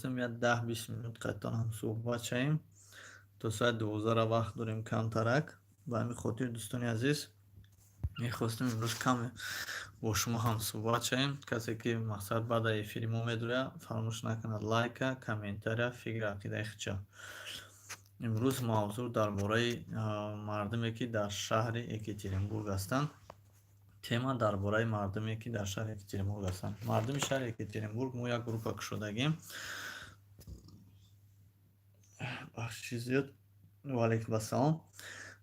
یا 10-20 минут қайтан ҳам суҳбат шавем. То соати 12 вақт дорем камтарак. Ба ҳамин хотир дӯстони азиз мехостем имрӯз каме бо шумо ҳам суҳбат шавем. Касе ки мақсад баъда эфири мо медояд фаромӯш накунад лайка, комментария, фикр ақидаи худша. имрӯз мавзӯъ дар бораи мардуме ки дар шаҳри Екатеринбург ҳастанд. тема дар бораи мардуме ки дар шаҳри Екатеринбург ҳастанд. Мардуми шаҳри Екатеринбург мо як группа кушодагим. бахши зиёд. ва алайкум ассалом.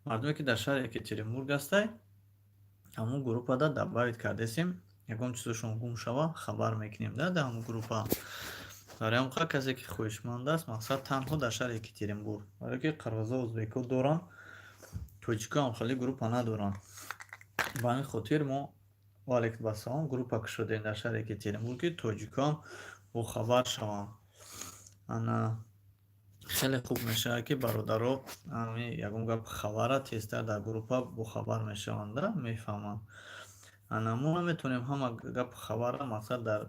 Мардуме ки дар шаҳри Екатеринбург ҳастай, ҳамун группада дабавит кардесем. Ягон чизошон гум шава хабар мекунем да ҳамун группа. برای همون کسی که خویشمند است مقصد تنها در شهر یکترینبورگ، برای که قرغزا ازبک‌ها دارن، توجیک‌ها هم خیلی گروپ ندارن. با همین خاطر ما و علیکم السلام گروپ شدیم در شهر یکترینبورگ که توجیک‌ها هم با خبر شوند. انا خیلی خوب میشه که برادرها همین یکم گپ خبره تیزتر در گروپ با خبر میشوند میفهمند. ما میتونیم همه گپ خبر مقصد در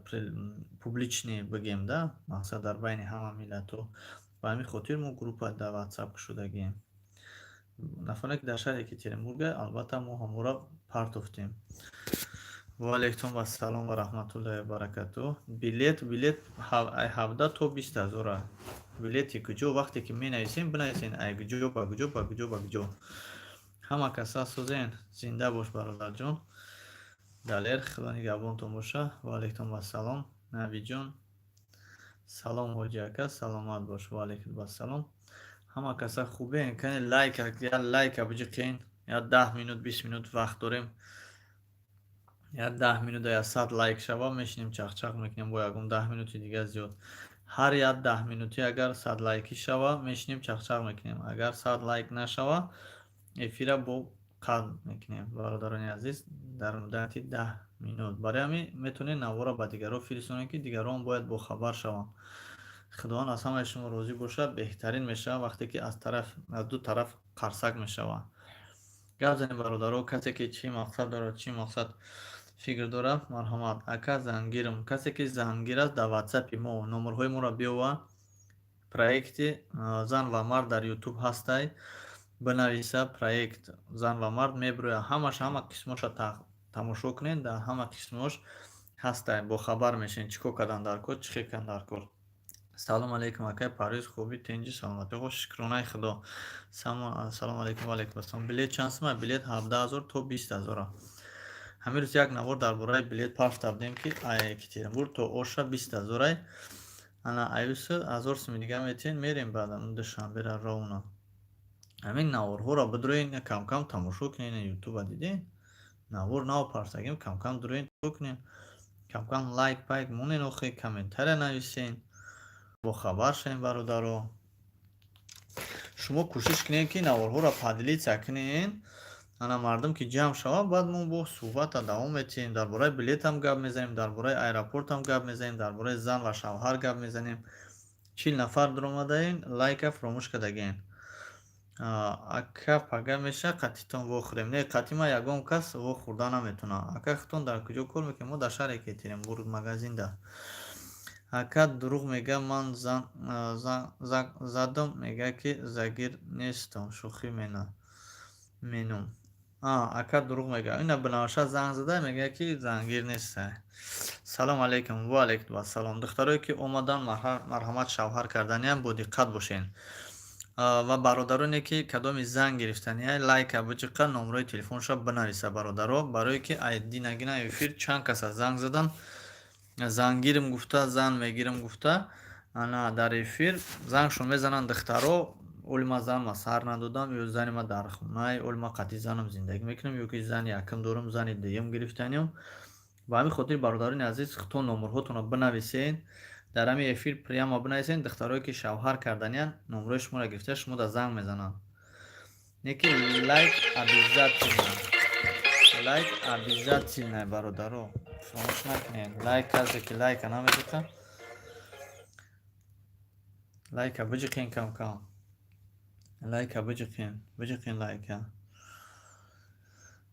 پوبلیچنی بگیم ده، مقصد در بین همه ملت‌ها. و همین خاطر ما گروپ در واتساپ شدگیم. نفره که در شهر یکترینبورگ البته ما همو را پرتوفتیم. و علیکم السلام و رحمت الله و برکاته. بلیت 17 تا 20 هزار. بلیتی کجا وقتی که می نویسیم بنویسین ای کجا با کجا با کجا با کجا. همه کسا سوزین. زنده باش برادر جان. دلیر خدا نگهبانتون باشه. و علیکم السلام نبی جان. سلام حاجی اکا سلامت باش. و علیکم السلام. همه کسا خوبه این کنی لایک بجقین یا 10 minut 20 minut وقت داریم یا 10 minut یا 100 لایک شوا میشنیم چخ میکنیم با یکم 10 minut دیگه زیاد. هر یا 10 minut اگر 100 لایکی شوا میشنیم چخ میکنیم. اگر 100 لایک نشوا افیره با قلب میکنیم. برادران عزیز در مدت 10 minut برای همین میتونید نوارا با دیگران فرستونید که دیگران باید با خبر شوند. خداوند از همه شما راضی باشه. بهترین میشه وقتی که از دو طرف قرصک میشوه. گپ زنیم برادرها. کسی که چی مقصد داره چی مقصد فکر داره مرحمت اکا زنگیرم. کسی که زنگیر است در واتساپ ما نمرهای ما را بیاوه. پروژه زن و مرد در یوتیوب هستی بنویسه. پروژه زن و مرد میبروه همه قسمش را تماشا کنین. در همه قسمش هستی با خبر میشین چیکو کردن در کار چی کردن در کار. سلام علیکم اکای پاریز خوبی تنجی سلامتی خوش شکرانه خدا. سلام علیکم و علیکم السلام. بلیت چند سمه؟ بلیت 17,000 تا 20,000. همین روز یک نوار در برای بلیت پخش کردیم که یکترینبورگ تا اوشا 20,000. انا ایوس 1000 سمی دیگه میتین میریم بعدم دوشنبه را راونا. همین نوارها را بدروین کم کم تماشا کنین. یوتیوب دیدین نوار نو پرسگیم کم کم دروین کنین. کم کم لایک پایک مونین اوخی کامنتر نویسین. با خبر شین برادرو. شما کوشش کنین که نوارها را پدیلی چکنین. انا مردم که جمع شوه بعد ما با صحبت دوام میتیم. درباره بلیط هم گپ میزنیم، درباره ایرپورت هم گپ میزنیم، درباره زن و شوهر گپ میزنیم. 40 نفر در اومده این لایک فراموش کردگین. اکا پگه میشه قطیتون بخوریم. نه قطی ما یکم کس و خوردن نمیتونه. اکا خطون در کجا کار میکنیم؟ ما در شهر یکترینبورگ مغازین ده. اکا دروغ میگه من زدم میگه که زگیر نیستم شوخی مینم. اکا دروغ میگه اینا بناوشه زنگ زده میگه که زنگیر نیست. سلام علیکم و علیکم السلام. دخترایی که اومدن مرحمت شوهر کردنی هم با دقت باشین. و برادرانی که کدام زنگ گرفتنی های لایک بچقه نمره تلفنش بنویسه برادرها. برای که ایدی نگینه افیر چند کس زنگ زدن زنگیرم گفته زن میگیرم گفته انا در افیر زنگشون میزنن دخترها. اولی ما زن ما سر ندادم یا زنی ما در خونه اولی ما قطعی زنم زندگی میکنم یا که زن یکم دارم زنی دیم گرفتنیم. با همین خاطر برادران عزیز خطون نمرهاتون رو بنویسین. در همین افیر پریام بنویسین. دخترایی که شوهر کردنین نمره شما را گرفته شما در زنگ میزنن. نیکی لایک عبیزت نه. لایک عبیزت نه برادرو. فراموش نکنین. لایک کسی که لایک نمیده لایک بجقین کم کم. لایک بجقین لایک.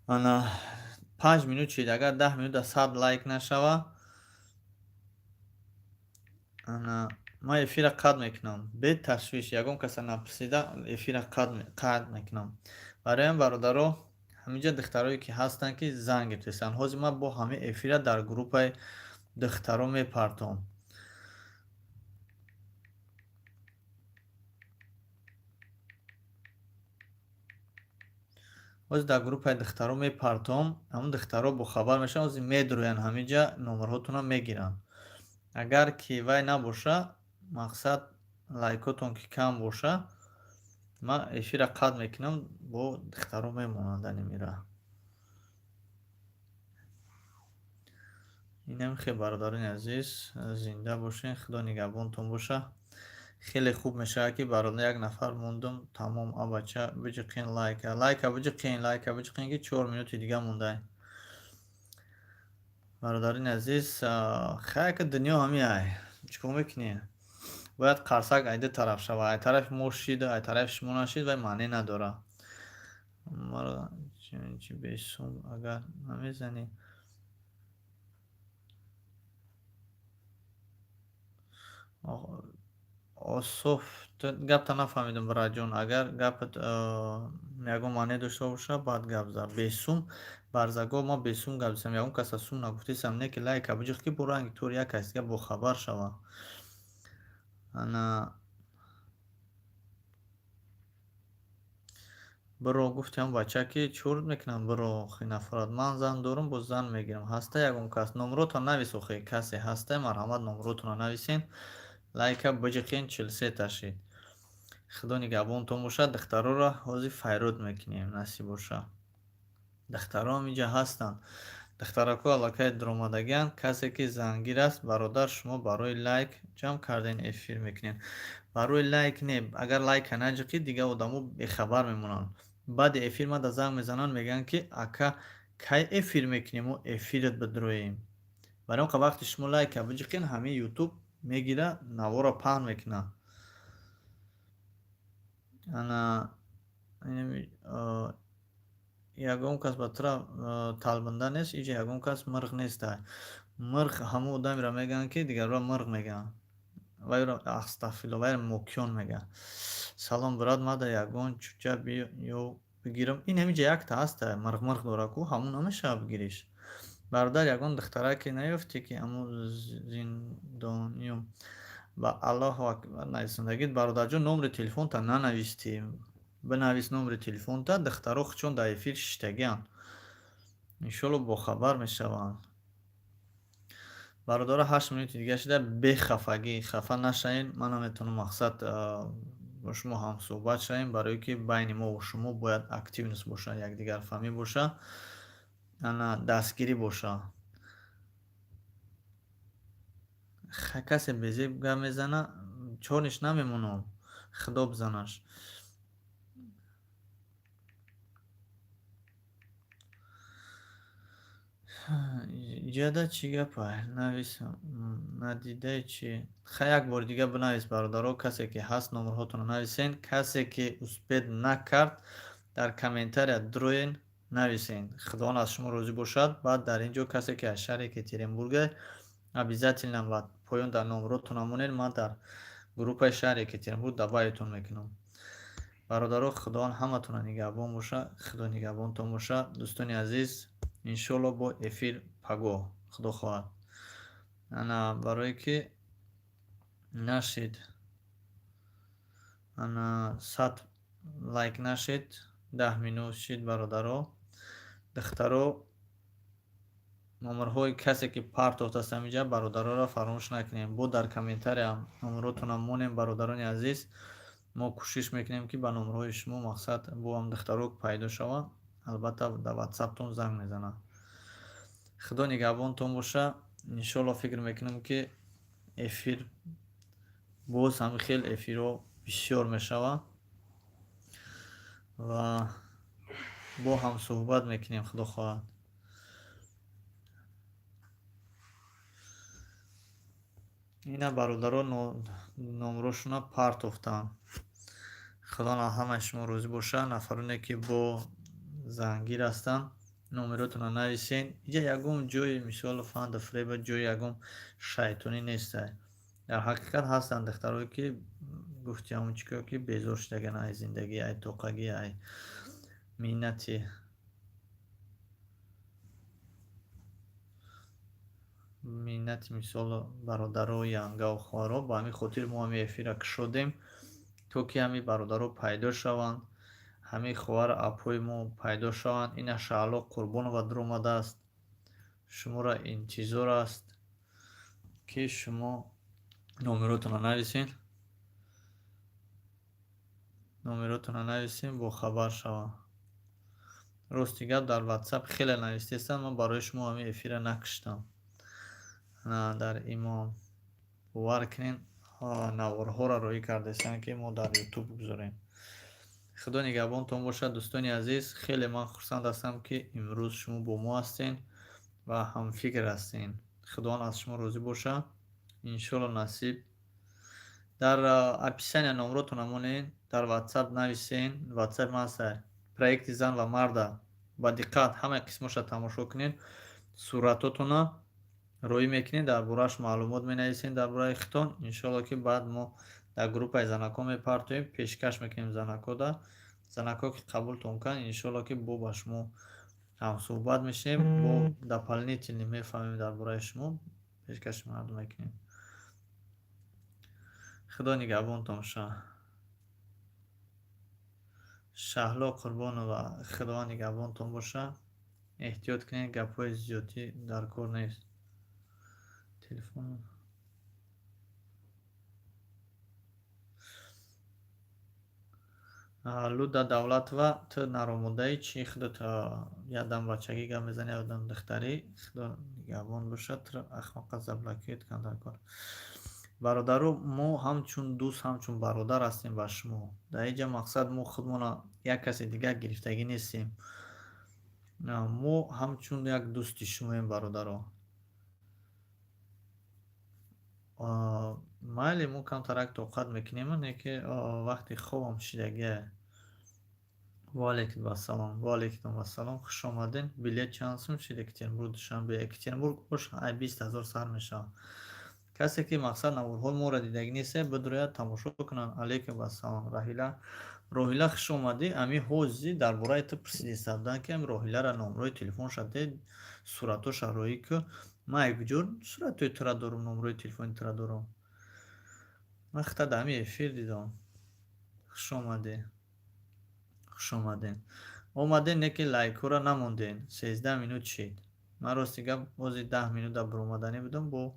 انا 5 minut شد اگر 10 minut 100 لایک نشوه انا ма эфира қатъ мекунам. Бе ташвиш, ягон каса напурсида, эфира қатъ мекунам. Барои бародаро, ҳаминҷа духтарое ки ҳастанд, ки занг бифирестанд. Ҳозир ман бо ҳамин эфира дар группаи духтаро мепартом. ҳозир дар группаи духтаро мепартом. Ҳамун духтаро бохабар мешаванд, ҳозир медурӯянд, ҳаминҷа номарҳоятонро мегиранд. Агар ки вай набоша, мақсад лайкотон ки кам боша, ман эфира қатъ мекунам, бо духтаро мемонанд дар имира. инам хеле бародарони азиз, зинда бошед, худо нигаҳбонтон боша. хеле хуб мешавад, ки бародар як нафар мондум, тамом абача биҷиқин лайка биҷиқин, ки 4 минути дига мондай. бародарони азиз, хайка дунё ҳамиай, чикор мекунем? бояд қарсак айда тараф шавад, ай тарафи мо шид, ай тарафи шумо нашид, вай маъне надорад. маро чи бесум агар намезанӣ. ософ, гапта нафаҳмидам браҷон. Агар гапат ягон маъне дошта боша, баъд гап зад. Бесум барзаго ма бесум гап задам. Ягон каса сум нагуфтисам, не ки лайка биҷиқ, ки бо ранги тур як кас дига бохабар шава. ана биро гуфтам бача, ки чор мекунам биро хи нафарат. Ман зан дорам, бо зан мегирам. ҳаста ягон кас номротон навис, охи касе ҳаста, марҳамат номротонро нависен. лайка биҷиқин 43 ташид. худо нигаҳбонтон бошад. духтароро ҳозир файрод мекунем, насиб боша. духтаро ҳаминҷа ҳастанд. духтарако аллакай даромадагианд. касе ки зангир аст, бародар, шумо барои лайк ҷамъ кардаин эфир мекунед. барои лайк не, агар лайка наҷиқӣ, дига одамо бехабар мемонанд. баъди эфир мада занг мезананд, мегӯянд, ки ака кай эфир мекунем, мо эфират бидроем. барои он вақти шумо лайка биҷиқин, ҳамин ютуб мегира, наворо паҳн мекуна. ана ягон кас ба тараф талбанда нест, иҷа ягон кас мирғ нестай. мирғ ҳамон одамеро мегӯянд, ки дигарро мирғ мегӯянд. вайро астағфирулло, вайро мокиён мегӯянд. салом брат, мада ягон чуча биё бигирам. ин ҳаминҷа якта ҳаста, мирғ дора, ку ҳамон намешавад бигириш. бародар, ягон духтараке наёфтӣ, ки ҳамон зиндониём ба аллоҳу акбар нависандагид. бародарҷон, номери телефонта нанавистӣ. бинавис номери телефонта. духтаро хучон дар эфир шиштагианд. иншоалло бохабар мешаванд. бародаро 8 минути дига шида. бехафагӣ, хафа нашавед. ман наметавонам мақсад бо шумо ҳамсӯҳбат шавем, барое ки байни мо ва шумо бояд активност боша, якдигар фаҳмӣ боша, ана дастгирӣ боша. касе безеб гап мезана, чорниш намемонам, худо бизанаш. иҷада чӣ гапай? Нависам, надидаи чӣ? Ха як бори дига бинавис бародаро, касе ки ҳаст номерҳоятонро нависен. Касе ки успед накард, дар комментария дроен нависен. Худованд аз шумо розӣ бошад. Баъд дар ин ҷо касе ки аз шаҳри Екатеринбурга, обязательно ба поён дар номеротонро монед. Ман дар группаи шаҳри Екатеринбург давбаетон мекунам. бародаро, худованд ҳаматонро нигаҳбон боша. худо нигаҳбонтон боша. дӯстони азиз, иншоалло бо эфир пагоҳ, худо хоҳад. ана барое ки нашид, ана 100 лайк нашид, 10 минут шид бародаро. духтаро, номерҳои касе ки партофтаст ҳаминҷа, бародароро фаромӯш накунем. бо дар комментария номеротонро монем. бародарони азиз, мо кӯшиш мекунем, ки ба номерҳои шумо мақсад бо ҳам духтаро пайдо шавад. албатта дар ватсаптон занг мезанад. худо нигаҳбонтон боша. иншоалло фикр мекунам, ки эфир боз ҳам хел эфирҳо бисёр мешавад ва бо ҳам суҳбат мекунем, худо хоҳад. ина бародаро номерошона партофтанд. худо ҳамаи шумо розӣ боша. нафароне ки бо зангир ҳастанд, номеротонро нависен. иҷа ягон ҷои мисол фанда фреба, ҷои ягон шайтонӣ нестай. дар ҳақиқат ҳастанд духтарое ки гуфтиам чико ки безор шудаган ай зиндагӣ ай тоқагӣ ай миннати миннати мисоло бародаро янгаву хоҳаро ба ҳамин хотир мо ҳами эфира кушодем то ки ҳами бародаро пайдо шаванд ҳамин хоҳар апҳои мо пайдо шаванд. Ина Шаҳло Қурбонова дар омадааст, шуморо интизор аст ки шумо номеротонро нависем бо хабар шавам. Рости гап дар WhatsApp хеле навистестанд, ман барои шумо ҳамин эфира накуштам. дар имон бовар кунед наворҳоро роӣ кардастанд ки мо дар YouTube бигузорем. Худо нигаҳбонтон бошад. Дӯстони азиз, хеле ман хурсанд ҳастам ки имрӯз шумо бо мо ҳастед ва ҳамфикр ҳастед. Худованд аз шумо розӣ бошад. Иншоалло насиб. Дар описания номеротонро монед, дар WhatsApp нависен. WhatsApp маста проекти зан ва марда ба диққат ҳамаи қисмоша тамошо кунед. Суратотонро роӣ мекунед, дар борааш маълумот менависен дар бораи хитон. Иншоалло ки баъд мо дар группаи занакон мепартоем, пешкаш мекунем занакода. Занако ки қабултон кунад, иншоалло ки бо ба шумо ҳамсӯҳбат мешавем, бо дополнительно мефаҳмем дар бораи шумо, пешкаши мардум мекунем. Худо нигаҳбонтон бошад. Шаҳло Қурбонова, худованд нигаҳбонтон бошад. Эҳтиёт кунед, гапҳои зиёдӣ дар кор нест. Телефон Луда Давлатова, ту наромодаи чӣ худот ядам бачагӣ гап мезани, ядам духтарӣ. Худо нигаҳбон бошад. Ту ахмақа заблокиёт кан дар кор. Бародаро, мо ҳамчун дӯст, ҳамчун бародар ҳастем ба шумо. Дар инҷа мақсад мо худмонро як каси дигар гирифтагӣ нестем. Мо ҳамчун як дӯсти шумоем бародаро. майли мо камтарак тоқат мекунем, не ки вақти хобам шидагиа. Ваалейкум ассалом, хуш омадин. Билет чанд сум шид Екатеринбург душанбе? Екатеринбург бош ай 20,000 сар мешавад. Касе ки мақсад наворҳои моро дидагӣ нест, бидрояд тамошо кунанд. Алейкум ассалом. Роҳила хуш омадӣ. Ами ҳози дар бораи ту пурсидистабудан ки ами Роҳилара номрои телефонша дед, суратоша роӣ ку. Ман якҷор суратои тура дорум, номрои телефони тура дорум. Ман хита дар ҳамин эфир дидам. Хуш омадин. Омаден, не ки лайкҳоро намонден. 13 минут шид. Ман рости гап бози 10 минут дар баромаданӣ будам, бо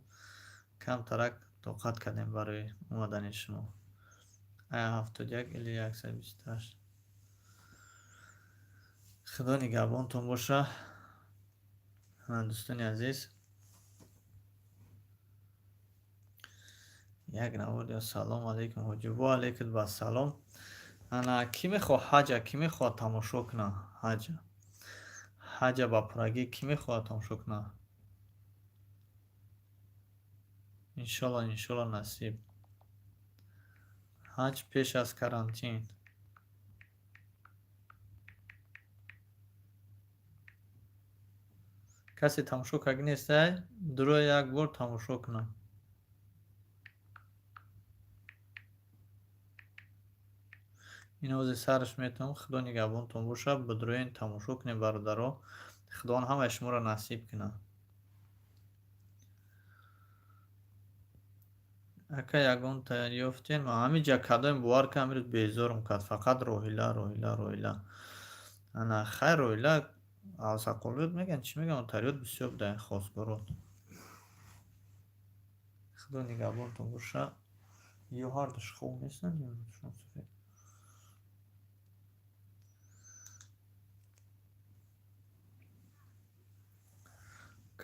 камтарак тоқат кардем барои омадани шумо. 71 или 128. Худо нигаҳбонтон бошад. Дӯстони азиз, як навод ё салом алейкум ҳоҷи. Ва алейкум ассалом. Ана ки мехоҳ ҳаҷа, ки мехоҳад тамошо кунад ҳаҷа ба пурагӣ ки мехоҳад тамошо кунад? Иншоалло насиб. ҳаҷ пеш аз карантин. касе тамошо кард нестай? Дуро як бор тамошо кунад. ин ози сараш метавон. Худо нигаҳбонтон бошад. Бидроен тамошо кунем бародаро. Худованд ҳамаи шуморо насиб кунад. Ака ягон тайёр ёфтем. Ҳамин ҷа кадоем бовар ка амирӯз безорм кард. Фақат Роҳила. Ана хайр Роҳила авсақолиёт меган, чӣ меган, онтариёт бисёр буда хосборот. Худо нигаҳбонтон бошад. ё ҳардуш хоб нестанд, ё шонсофе.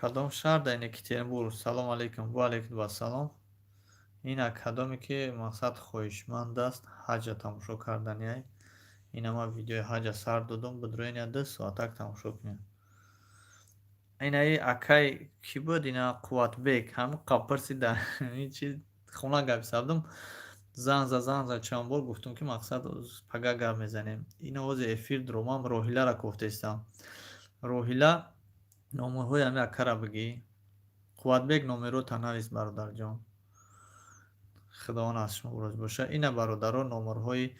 кадом шаҳр дар Екатеринбург? Салом алейкум. Ва алейкум ассалом. Ина кадоме ки мақсад хоҳишманд аст ҳаҷа тамошо кардани. Ина ман видеои ҳаҷа сар додам, бидроен 2 соатак тамошо кунем. Инаи акай ки буд, ина Қувватбек, ҳамин қапарси дар чи хона гап сабдум. Занг за чанд бор гуфтум ки мақсад пага гап мезанем. Ина ози эфир дромам Роҳилара кофтестам. Роҳила номерҳои ҳамин акара бигӣ. Қувватбек номерота навис бародарҷон. худованд аз шумо рози бошад. Ина бародаро номарҳои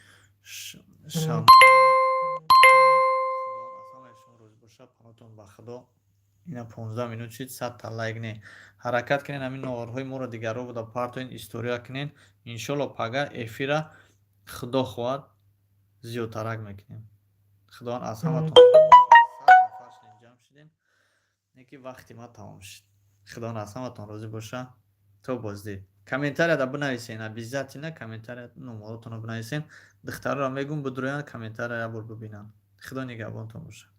шам панотон ба худо. Ина 15 минут шид 100 та лайк не ҳаракат кунед, ҳамин номарҳои моро дигарро буда партоин история кунед. Иншоалло пага эфира худо хоҳад зиёдтарак мекунем. худованд аз ҳаматон ҷамъ шидем, неки вақти ма тамом шид. худованд аз ҳаматон розӣ боша. То боздид комментарияда бинависен, обязательно комментария номаротонро бинависен. духтарро мегӯм бидроянд комментария як бор бибинанд. худо нигаҳбонтон бошад.